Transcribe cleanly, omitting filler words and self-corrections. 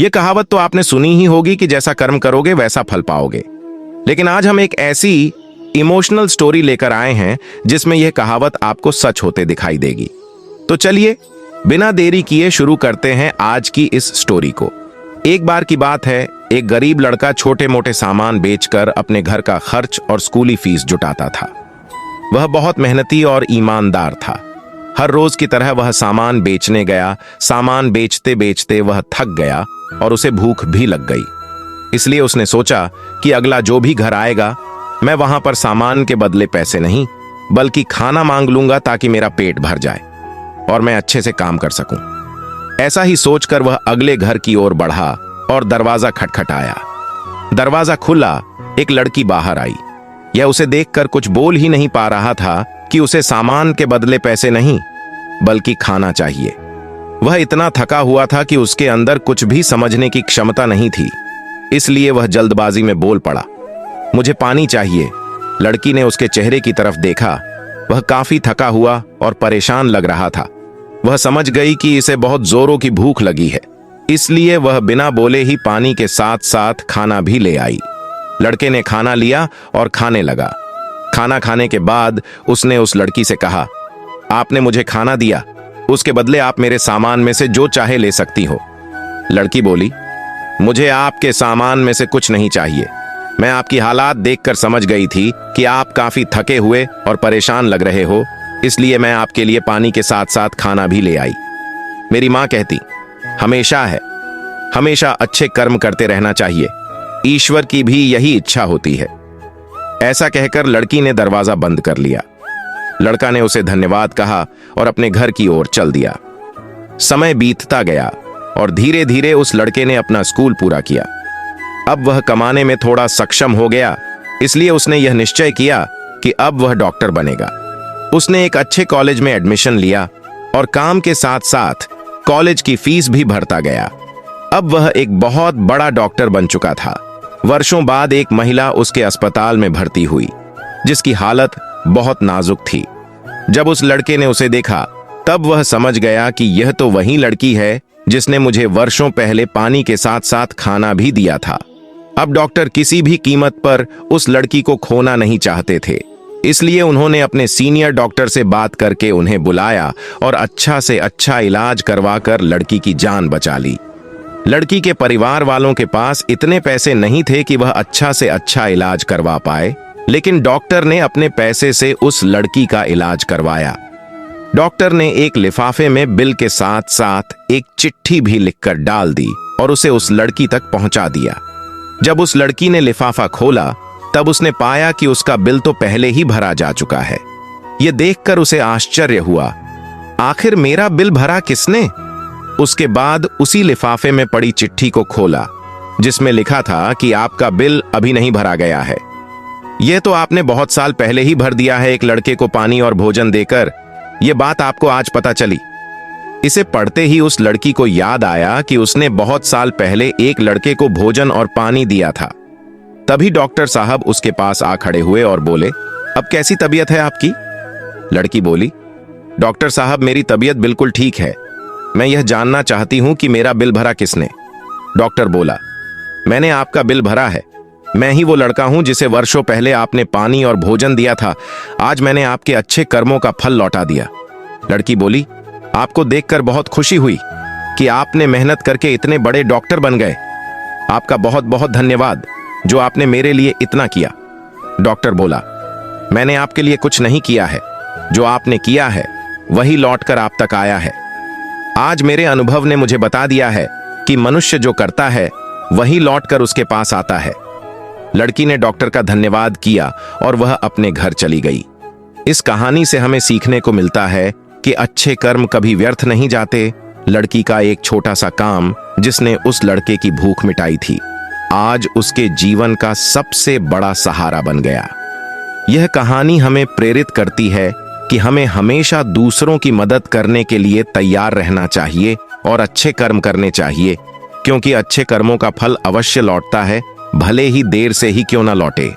ये कहावत तो आपने सुनी ही होगी कि जैसा कर्म करोगे वैसा फल पाओगे। लेकिन आज हम एक ऐसी इमोशनल स्टोरी लेकर आए हैं जिसमें यह कहावत आपको सच होते दिखाई देगी। तो चलिए बिना देरी किए शुरू करते हैं आज की इस स्टोरी को। एक बार की बात है, एक गरीब लड़का छोटे मोटे सामान बेचकर अपने घर का खर्च और स्कूली फीस जुटाता था। वह बहुत मेहनती और ईमानदार था। हर रोज की तरह वह सामान बेचने गया। सामान बेचते बेचते वह थक गया और उसे भूख भी लग गई। इसलिए उसने सोचा कि अगला जो भी घर आएगा मैं वहां पर सामान के बदले पैसे नहीं बल्कि खाना मांग लूंगा ताकि मेरा पेट भर जाए और मैं अच्छे से काम कर सकूं। ऐसा ही सोचकर वह अगले घर की ओर बढ़ा और दरवाजा खटखटाया। दरवाजा खुला, एक लड़की बाहर आई। यह उसे देखकर कुछ बोल ही नहीं पा रहा था कि उसे सामान के बदले पैसे नहीं बल्कि खाना चाहिए। वह इतना थका हुआ था कि उसके अंदर कुछ भी समझने की क्षमता नहीं थी। इसलिए वह जल्दबाजी में बोल पड़ा, मुझे पानी चाहिए। लड़की ने उसके चेहरे की तरफ देखा। वह काफी थका हुआ और परेशान लग रहा था। वह समझ गई कि इसे बहुत जोरों की भूख लगी है। इसलिए वह बिना बोले ही पानी के साथ साथ खाना भी ले आई। लड़के ने खाना लिया और खाने लगा। खाना खाने के बाद उसने उस लड़की से कहा, आपने मुझे खाना दिया, उसके बदले आप मेरे सामान में से जो चाहे ले सकती हो। लड़की बोली, मुझे आपके सामान में से कुछ नहीं चाहिए। मैं आपकी हालात देखकर समझ गई थी कि आप काफी थके हुए और परेशान लग रहे हो, इसलिए मैं आपके लिए पानी के साथ साथ खाना भी ले आई। मेरी माँ कहती हमेशा अच्छे कर्म करते रहना चाहिए। ईश्वर की भी यही इच्छा होती है। ऐसा कहकर लड़की ने दरवाजा बंद कर लिया। लड़का ने उसे धन्यवाद कहा और अपने घर की ओर चल दिया। समय बीतता गया और धीरे धीरे उस लड़के ने अपना स्कूल पूरा किया। अब वह कमाने में थोड़ा सक्षम हो गया, इसलिए उसने यह निश्चय किया कि अब वह डॉक्टर बनेगा। उसने एक अच्छे कॉलेज में एडमिशन लिया और काम के साथ साथ कॉलेज की फीस भी भरता गया। अब वह एक बहुत बड़ा डॉक्टर बन चुका था। वर्षों बाद एक महिला उसके अस्पताल में भर्ती हुई जिसकी हालत बहुत नाजुक थी। जब उस लड़के ने उसे देखा तब वह समझ गया कि यह तो वही लड़की है जिसने मुझे वर्षों पहले पानी के साथ साथ खाना भी दिया था। अब डॉक्टर किसी भी कीमत पर उस लड़की को खोना नहीं चाहते थे, इसलिए उन्होंने अपने सीनियर डॉक्टर से बात करके उन्हें बुलाया और अच्छा से अच्छा इलाज करवाकर लड़की की जान बचा ली। लड़की के परिवार वालों के पास इतने पैसे नहीं थे कि वह अच्छा से अच्छा इलाज करवा पाए, लेकिन डॉक्टर ने अपने पैसे से उस लड़की का इलाज करवाया। डॉक्टर ने एक लिफाफे में बिल के साथ साथ एक चिट्ठी भी लिखकर डाल दी और उसे उस लड़की तक पहुंचा दिया। जब उस लड़की ने लिफाफा खोला तब उसने पाया कि उसका बिल तो पहले ही भरा जा चुका है। यह देखकर उसे आश्चर्य हुआ, आखिर मेरा बिल भरा किसने? उसके बाद उसी लिफाफे में पड़ी चिट्ठी को खोला जिसमें लिखा था कि आपका बिल अभी नहीं भरा गया है। यह तो आपने बहुत साल पहले ही भर दिया है एक लड़के को पानी और भोजन देकर। यह बात आपको आज पता चली। इसे पढ़ते ही उस लड़की को याद आया कि उसने बहुत साल पहले एक लड़के को भोजन और पानी दिया था। तभी डॉक्टर साहब उसके पास आ खड़े हुए और बोले, अब कैसी तबीयत है आपकी? लड़की बोली, डॉक्टर साहब मेरी तबीयत बिल्कुल ठीक है। मैं यह जानना चाहती हूं कि मेरा बिल भरा किसने? डॉक्टर बोला, मैंने आपका बिल भरा है। मैं ही वो लड़का हूं जिसे वर्षों पहले आपने पानी और भोजन दिया था। आज मैंने आपके अच्छे कर्मों का फल लौटा दिया। लड़की बोली, आपको देखकर बहुत खुशी हुई कि आपने मेहनत करके इतने बड़े डॉक्टर बन गए। आपका बहुत बहुत धन्यवाद जो आपने मेरे लिए इतना किया। डॉक्टर बोला, मैंने आपके लिए कुछ नहीं किया है। जो आपने किया है वही लौटकर आप तक आया है। आज मेरे अनुभव ने मुझे बता दिया है कि मनुष्य जो करता है वही लौटकर उसके पास आता है। लड़की ने डॉक्टर का धन्यवाद किया और वह अपने घर चली गई। इस कहानी से हमें सीखने को मिलता है कि अच्छे कर्म कभी व्यर्थ नहीं जाते। लड़की का एक छोटा सा काम जिसने उस लड़के की भूख मिटाई थी, आज उसके जीवन का सबसे बड़ा सहारा बन गया। यह कहानी हमें प्रेरित करती है कि हमें हमेशा दूसरों की मदद करने के लिए तैयार रहना चाहिए और अच्छे कर्म करने चाहिए, क्योंकि अच्छे कर्मों का फल अवश्य लौटता है, भले ही देर से ही क्यों ना लौटे।